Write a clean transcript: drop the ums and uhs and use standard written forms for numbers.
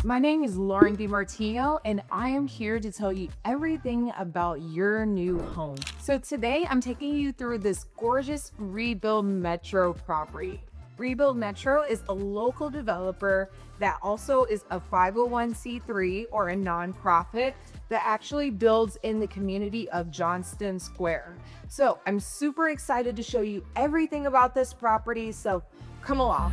My name is Lauren DiMartino, and I am here to tell you everything about your new home. So today I'm taking you through this gorgeous Rebuild Metro property. Rebuild Metro is a local developer that also is a 501c3 or a nonprofit that actually builds in the community of Johnston Square. So I'm super excited to show you everything about this property, so come along.